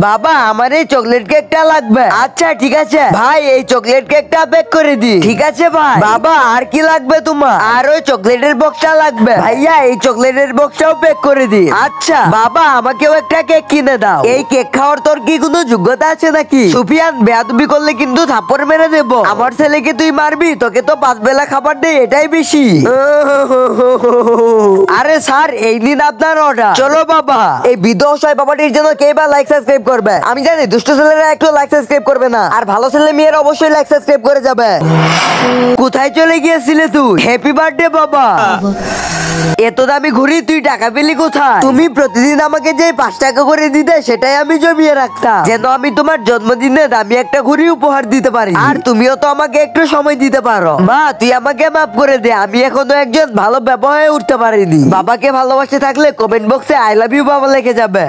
বাবা আমার এই চকলেট কেকটা লাগবে। আচ্ছা ঠিক আছে ভাই, এই চকলেট কেকটা প্যাক করে দি। ঠিক আছে ভাই। বাবা আর কি লাগবে তোমার? আর ওই চকলেটের বক্সটা লাগবে। ভাইয়া এই চকলেটের বক্সটাও প্যাক করে দি। আচ্ছা বাবা আমাকেও একটা কেক কিনে দাও। এই কেক খাওয়ার তোর কি কোনো যোগ্যতা আছে নাকি? সুফিয়ান বেয়াদবি করলে কিন্তু থাপ্পড় মেরে দেব। আমার ছেলেকে তুই মারবি? তোকে তো 5 বেলা খাবার দে, এটাই বেশি। আরে স্যার এই নিন আপনার অর্ডার। চলো বাবা, এই বিদোষ হয় বাবাটির জন্য কে বা লাইক সাবস্ক্রাইব করবে? আমি জানি দুষ্ট ছেলেরা একটু লাইক সাবস্ক্রাইব করবে না, আর ভালো ছেলে মেয়েরা অবশ্যই লাইক সাবস্ক্রাইব করে যাবে। কোথায় চলে গিয়েছিলে তুই? হ্যাপি বার্থডে বাবা। এত দামি ঘুড়ি তুই টাকা পেলি কোথায়? তুমি প্রতিদিন আমাকে যে 5 টাকা করে দিতে, সেটাই আমি জমিয়ে রাখতাম যেন আমি তোমার জন্মদিনে দামি একটা ঘুড়ি উপহার দিতে পারি। আর তুমিও তো আমাকে একটু সময় দিতে পারো। মা তুই আমাকে মাফ করে দে, আমি এখনো একজন ভালো ব্যবহারে উঠতে পারিনি। বাবাকে ভালোবাসতে থাকলে কমেন্ট বক্সে আই লাভ ইউ বাবা লিখে যাবে।